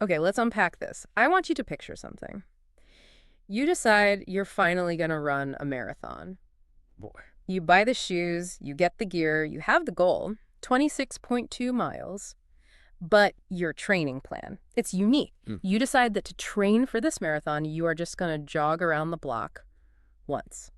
Okay, let's unpack this. I want you to picture something. You decide you're finally going to run a marathon. Boy. You buy the shoes, you get the gear, you have the goal, 26.2 miles, but your training plan, it's unique. You decide that to train for this marathon, you are just going to jog around the block once,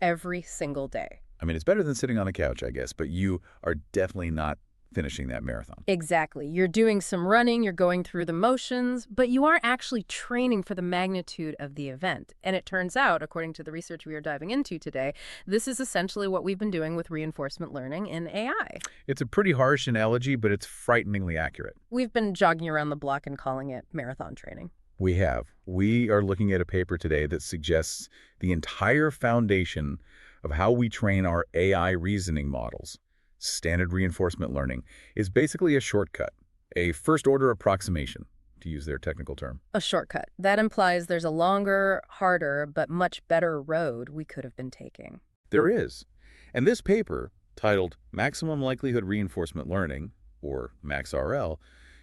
every single day. I mean, it's better than sitting on a couch, I guess, but you are definitely not finishing that marathon. Exactly. You're doing some running, you're going through the motions, but you aren't actually training for the magnitude of the event. And it turns out, according to the research we are diving into today, this is essentially what we've been doing with reinforcement learning in AI. It's a pretty harsh analogy, but it's frighteningly accurate. We've been jogging around the block and calling it marathon training. We have. We are looking at a paper today that suggests the entire foundation of how we train our AI reasoning models, standard reinforcement learning, is basically a shortcut, a first-order approximation, to use their technical term. A shortcut. That implies there's a longer, harder, but much better road we could have been taking. There is. And this paper, titled Maximum Likelihood Reinforcement Learning, or MaxRL,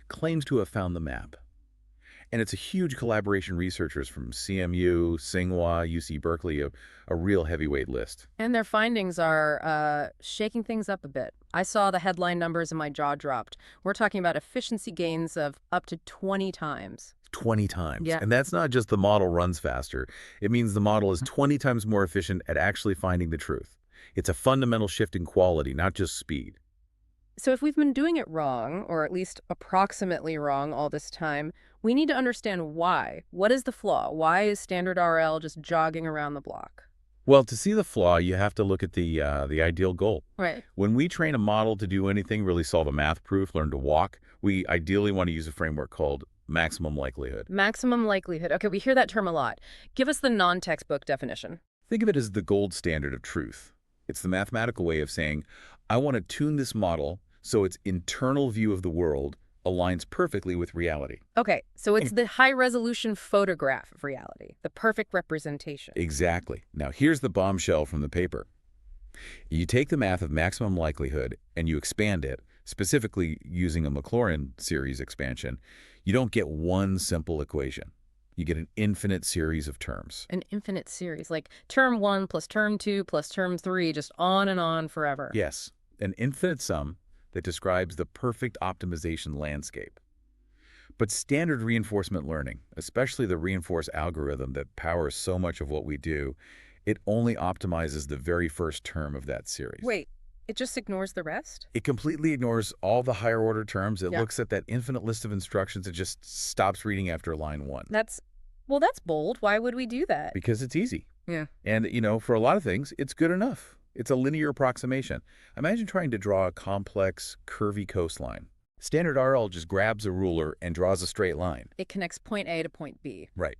claims to have found the map. And it's a huge collaboration researchers from CMU, Tsinghua, UC Berkeley, a real heavyweight list. And their findings are shaking things up a bit. I saw the headline numbers and my jaw dropped. We're talking about efficiency gains of up to 20 times. 20 times. Yeah. And that's not just the model runs faster. It means the model is 20 times more efficient at actually finding the truth. It's a fundamental shift in quality, not just speed. So if we've been doing it wrong, or at least approximately wrong all this time, we need to understand why. What is the flaw? Why is standard RL just jogging around the block? Well, to see the flaw, you have to look at the ideal goal. Right. When we train a model to do anything, really solve a math proof, learn to walk, we ideally want to use a framework called maximum likelihood. Maximum likelihood. Okay, we hear that term a lot. Give us the non-textbook definition. Think of it as the gold standard of truth. It's the mathematical way of saying, I want to tune this model so its internal view of the world aligns perfectly with reality. Okay, so it's the high-resolution photograph of reality, the perfect representation. Exactly. Now, here's the bombshell from the paper. You take the math of maximum likelihood and you expand it, specifically using a Maclaurin series expansion. You don't get one simple equation. You get an infinite series of terms. An infinite series, like term 1 plus term 2 plus term 3, just on and on forever. Yes, an infinite sum that describes the perfect optimization landscape. But standard reinforcement learning, especially the reinforced algorithm that powers so much of what we do, it only optimizes the very first term of that series. Wait, it just ignores the rest? It completely ignores all the higher order terms. It looks at that infinite list of instructions. It just stops reading after line 1. That's bold. Why would we do that? Because it's easy. Yeah. And, for a lot of things, it's good enough. It's a linear approximation. Imagine trying to draw a complex, curvy coastline. Standard RL just grabs a ruler and draws a straight line. It connects point A to point B. Right.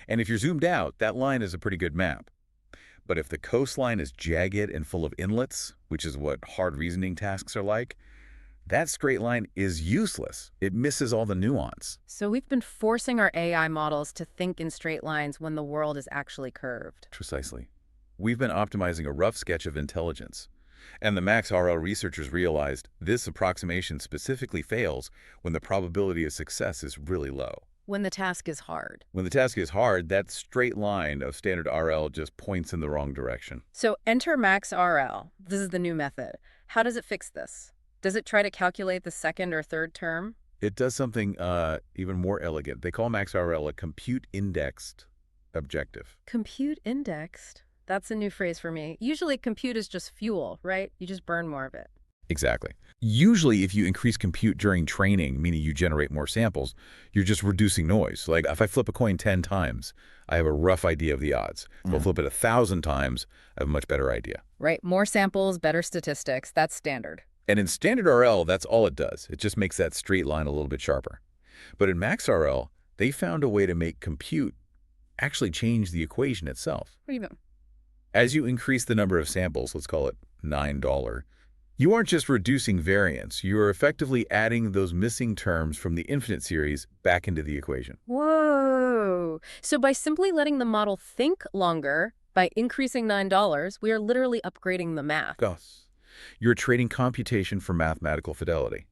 And if you're zoomed out, that line is a pretty good map. But if the coastline is jagged and full of inlets, which is what hard reasoning tasks are like, that straight line is useless. It misses all the nuance. So we've been forcing our AI models to think in straight lines when the world is actually curved. Precisely. We've been optimizing a rough sketch of intelligence. And the MaxRL researchers realized this approximation specifically fails when the probability of success is really low. When the task is hard. When the task is hard, that straight line of standard RL just points in the wrong direction. So enter MaxRL. This is the new method. How does it fix this? Does it try to calculate the second or third term? It does something even more elegant. They call MaxRL a compute-indexed objective. Compute-indexed? That's a new phrase for me. Usually compute is just fuel, right? You just burn more of it. Exactly. Usually, if you increase compute during training, meaning you generate more samples, you're just reducing noise. Like if I flip a coin 10 times, I have a rough idea of the odds. If I flip it 1,000 times, I have a much better idea. Right. More samples, better statistics. That's standard. And in standard RL, that's all it does. It just makes that straight line a little bit sharper. But in MaxRL, they found a way to make compute actually change the equation itself. What do you mean? As you increase the number of samples, let's call it $9, you aren't just reducing variance. You are effectively adding those missing terms from the infinite series back into the equation. Whoa. So by simply letting the model think longer, by increasing $9, we are literally upgrading the math. Yes. You're trading computation for mathematical fidelity.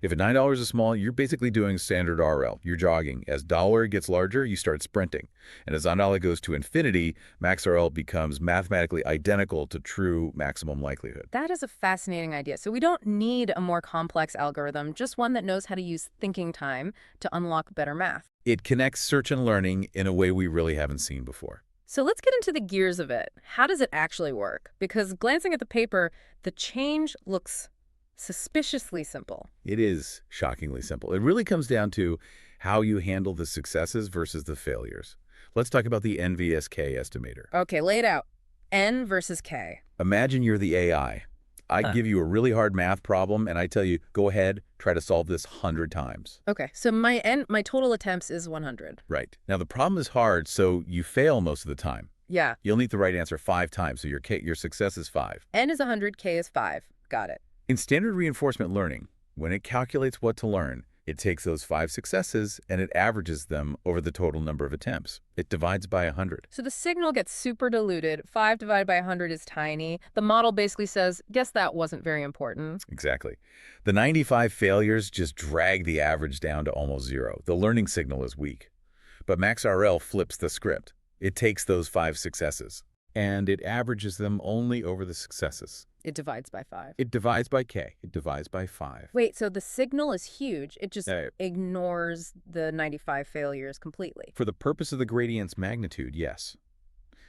If a $9 is small, you're basically doing standard RL. You're jogging. As dollar gets larger, you start sprinting. And as $1 goes to infinity, MaxRL becomes mathematically identical to true maximum likelihood. That is a fascinating idea. So we don't need a more complex algorithm, just one that knows how to use thinking time to unlock better math. It connects search and learning in a way we really haven't seen before. So let's get into the gears of it. How does it actually work? Because glancing at the paper, the change looks suspiciously simple. It is shockingly simple. It really comes down to how you handle the successes versus the failures. Let's talk about the N vs. K estimator. Okay, lay it out. N versus K. Imagine you're the AI. I give you a really hard math problem, and I tell you, go ahead, try to solve this 100 times. Okay, so my total attempts is 100. Right. Now, the problem is hard, so you fail most of the time. Yeah. You'll need the right answer 5 times, so your success is 5. N is 100, K is 5. Got it. In standard reinforcement learning, when it calculates what to learn, it takes those 5 successes and it averages them over the total number of attempts. It divides by 100. So the signal gets super diluted. 5 divided by 100 is tiny. The model basically says, guess that wasn't very important. Exactly. The 95 failures just drag the average down to almost 0. The learning signal is weak. But MaxRL flips the script. It takes those 5 successes, and it averages them only over the successes. It divides by 5. It divides by K. It divides by 5. Wait, so the signal is huge. It just ignores the 95 failures completely. For the purpose of the gradient's magnitude, yes.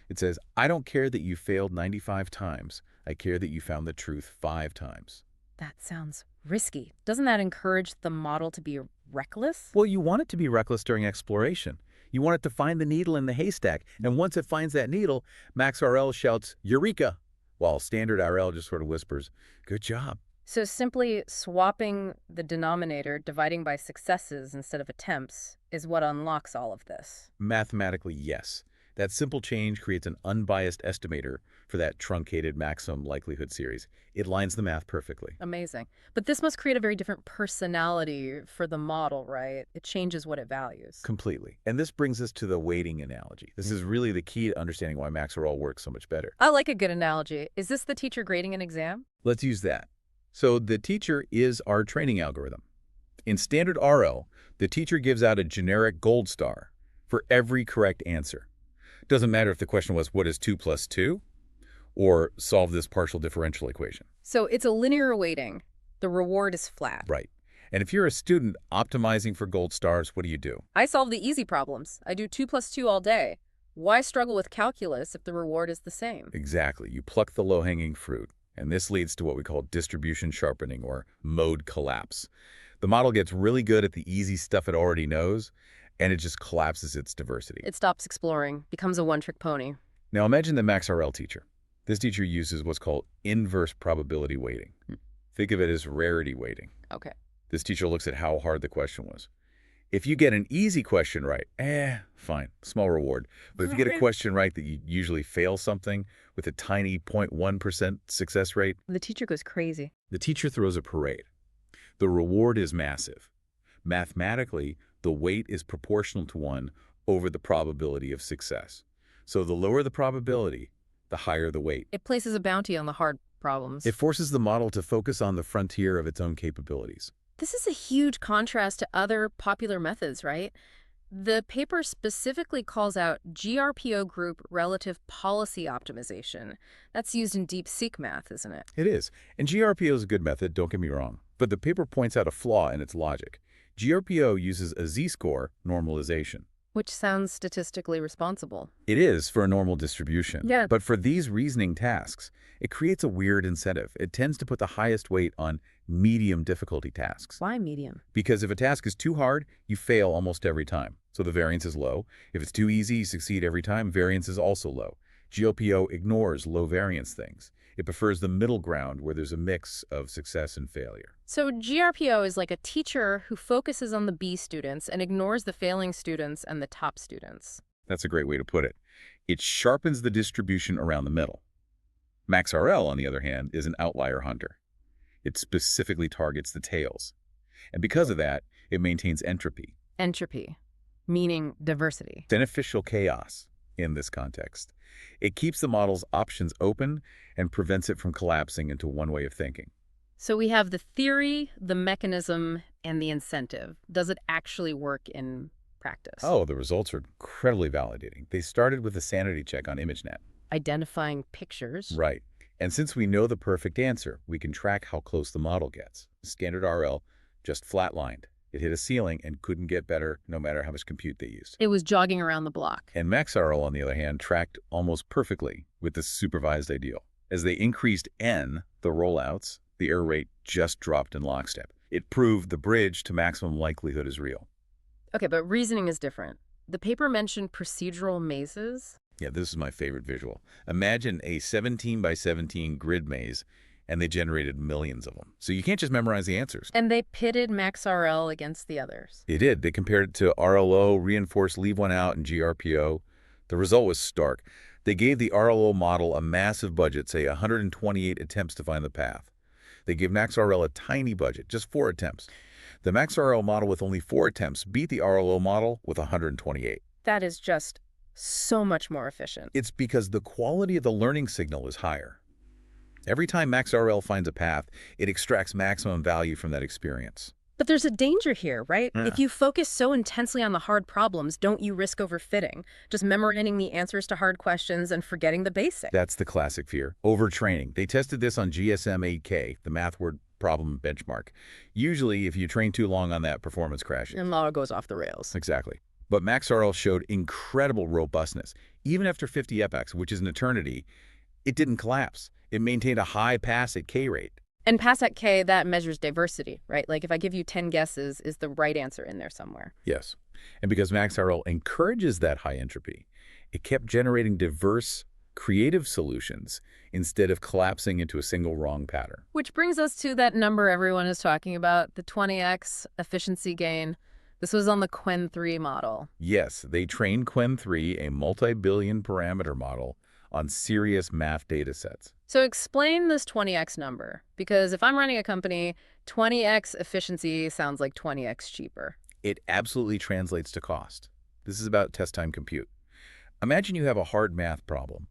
It says, I don't care that you failed 95 times. I care that you found the truth 5 times. That sounds risky. Doesn't that encourage the model to be reckless? Well, you want it to be reckless during exploration. You want it to find the needle in the haystack. And once it finds that needle, MaxRL shouts, Eureka! While standard RL just sort of whispers, good job. So simply swapping the denominator, dividing by successes instead of attempts, is what unlocks all of this. Mathematically, yes. That simple change creates an unbiased estimator for that truncated maximum likelihood series. It lines the math perfectly. Amazing. But this must create a very different personality for the model, right? It changes what it values. Completely. And this brings us to the weighting analogy. This is really the key to understanding why MaxRL works so much better. I like a good analogy. Is this the teacher grading an exam? Let's use that. So the teacher is our training algorithm. In standard RL, the teacher gives out a generic gold star for every correct answer. Doesn't matter if the question was, what is 2 plus 2? Or solve this partial differential equation. So it's a linear weighting. The reward is flat. Right. And if you're a student optimizing for gold stars, what do? I solve the easy problems. I do 2 plus 2 all day. Why struggle with calculus if the reward is the same? Exactly. You pluck the low-hanging fruit. And this leads to what we call distribution sharpening or mode collapse. The model gets really good at the easy stuff it already knows, and it just collapses its diversity. It stops exploring, becomes a one-trick pony. Now imagine the MaxRL teacher. This teacher uses what's called inverse probability weighting. Think of it as rarity weighting. Okay. This teacher looks at how hard the question was. If you get an easy question right, fine, small reward. But if you get a question right that you usually fail something with a tiny 0.1% success rate, the teacher goes crazy. The teacher throws a parade. The reward is massive. Mathematically, the weight is proportional to 1 over the probability of success. So the lower the probability, the higher the weight. It places a bounty on the hard problems. It forces the model to focus on the frontier of its own capabilities. This is a huge contrast to other popular methods, right? The paper specifically calls out GRPO group relative policy optimization. That's used in deep-seek math, isn't it? It is. And GRPO is a good method, don't get me wrong. But the paper points out a flaw in its logic. GRPO uses a z-score normalization. Which sounds statistically responsible. It is for a normal distribution. Yeah. But for these reasoning tasks, it creates a weird incentive. It tends to put the highest weight on medium difficulty tasks. Why medium? Because if a task is too hard, you fail almost every time. So the variance is low. If it's too easy, you succeed every time. Variance is also low. GRPO ignores low variance things. It prefers the middle ground where there's a mix of success and failure. So GRPO is like a teacher who focuses on the B students and ignores the failing students and the top students. That's a great way to put it. It sharpens the distribution around the middle. MaxRL, on the other hand, is an outlier hunter. It specifically targets the tails. And because of that, it maintains entropy. Entropy, meaning diversity. Beneficial chaos in this context. It keeps the model's options open and prevents it from collapsing into one way of thinking. So we have the theory, the mechanism, and the incentive. Does it actually work in practice? Oh, the results are incredibly validating. They started with a sanity check on ImageNet. Identifying pictures. Right. And since we know the perfect answer, we can track how close the model gets. Standard RL just flatlined. It hit a ceiling and couldn't get better no matter how much compute they used. It was jogging around the block. And MaxRL, on the other hand, tracked almost perfectly with the supervised ideal. As they increased N, the rollouts, the error rate just dropped in lockstep. It proved the bridge to maximum likelihood is real. Okay, but reasoning is different. The paper mentioned procedural mazes. Yeah, this is my favorite visual. Imagine a 17 by 17 grid maze, and they generated millions of them. So you can't just memorize the answers. And they pitted MaxRL against the others. They did. They compared it to RLO, reinforced leave one out, and GRPO. The result was stark. They gave the RLO model a massive budget, say 128 attempts to find the path. They gave MaxRL a tiny budget, just 4 attempts. The MaxRL model with only 4 attempts beat the RLO model with 128. That is just so much more efficient. It's because the quality of the learning signal is higher. Every time MaxRL finds a path, it extracts maximum value from that experience. But there's a danger here, right? If you focus so intensely on the hard problems, don't you risk overfitting? Just memorizing the answers to hard questions and forgetting the basics. That's the classic fear. Overtraining. They tested this on GSM-8K, the math word problem benchmark. Usually, if you train too long on that, performance crashes. And model goes off the rails. Exactly. But MaxRL showed incredible robustness. Even after 50 epochs, which is an eternity, it didn't collapse. It maintained a high pass at K rate. And pass at K, that measures diversity, right? Like if I give you 10 guesses, is the right answer in there somewhere? Yes. And because MaxRL encourages that high entropy, it kept generating diverse, creative solutions instead of collapsing into a single wrong pattern. Which brings us to that number everyone is talking about, the 20x efficiency gain. This was on the Qwen-3 model. Yes, they trained Qwen-3, a multi-billion parameter model, on serious math data sets. So explain this 20x number, because if I'm running a company, 20x efficiency sounds like 20x cheaper. It absolutely translates to cost. This is about test time compute. Imagine you have a hard math problem.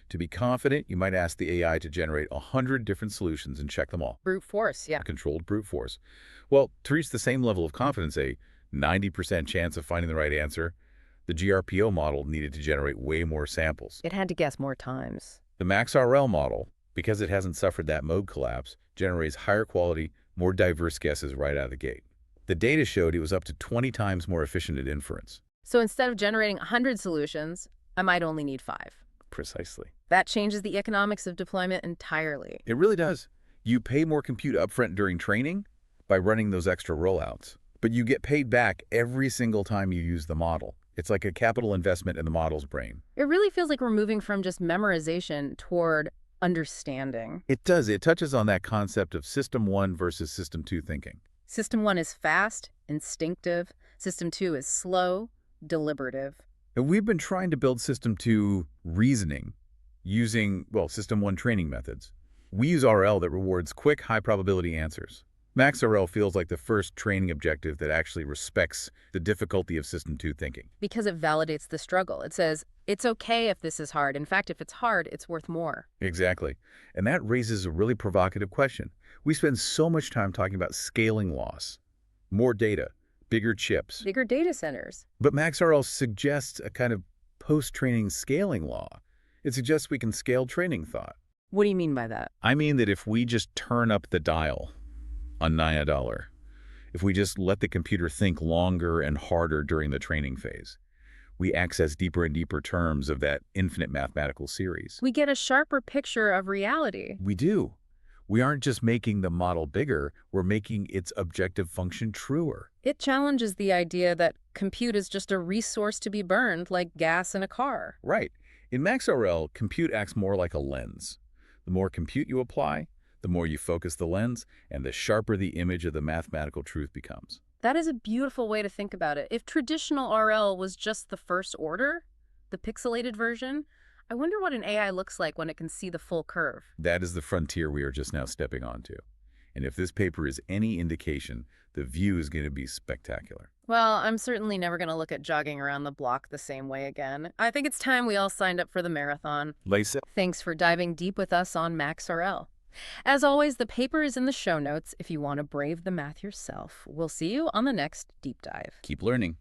To be confident, you might ask the AI to generate 100 different solutions and check them all. Brute force, yeah. Controlled brute force. Well, to reach the same level of confidence, a 90% chance of finding the right answer, the GRPO model needed to generate way more samples. It had to guess more times. The MaxRL model, because it hasn't suffered that mode collapse, generates higher quality, more diverse guesses right out of the gate. The data showed it was up to 20 times more efficient at inference. So instead of generating 100 solutions, I might only need 5. Precisely. That changes the economics of deployment entirely. It really does. You pay more compute upfront during training by running those extra rollouts, but you get paid back every single time you use the model. It's like a capital investment in the model's brain. It really feels like we're moving from just memorization toward understanding. It does. It touches on that concept of System 1 versus System 2 thinking. System 1 is fast, instinctive. System 2 is slow, deliberative. And we've been trying to build System 2 reasoning using, well, System 1 training methods. We use RL that rewards quick, high-probability answers. MaxRL feels like the first training objective that actually respects the difficulty of System 2 thinking. Because it validates the struggle. It says, it's okay if this is hard. In fact, if it's hard, it's worth more. Exactly. And that raises a really provocative question. We spend so much time talking about scaling loss, more data, bigger chips. Bigger data centers. But MaxRL suggests a kind of post-training scaling law. It suggests we can scale training thought. What do you mean by that? I mean that if we just turn up the dial on $9, if we just let the computer think longer and harder during the training phase, we access deeper and deeper terms of that infinite mathematical series. We get a sharper picture of reality. We do. We aren't just making the model bigger, we're making its objective function truer. It challenges the idea that compute is just a resource to be burned like gas in a car. Right. In MaxRL, compute acts more like a lens. The more compute you apply, the more you focus the lens, and the sharper the image of the mathematical truth becomes. That is a beautiful way to think about it. If traditional RL was just the first order, the pixelated version, I wonder what an AI looks like when it can see the full curve. That is the frontier we are just now stepping onto. And if this paper is any indication, the view is going to be spectacular. Well, I'm certainly never going to look at jogging around the block the same way again. I think it's time we all signed up for the marathon. Lisa? Thanks for diving deep with us on MaxRL. As always, the paper is in the show notes if you want to brave the math yourself. We'll see you on the next deep dive. Keep learning.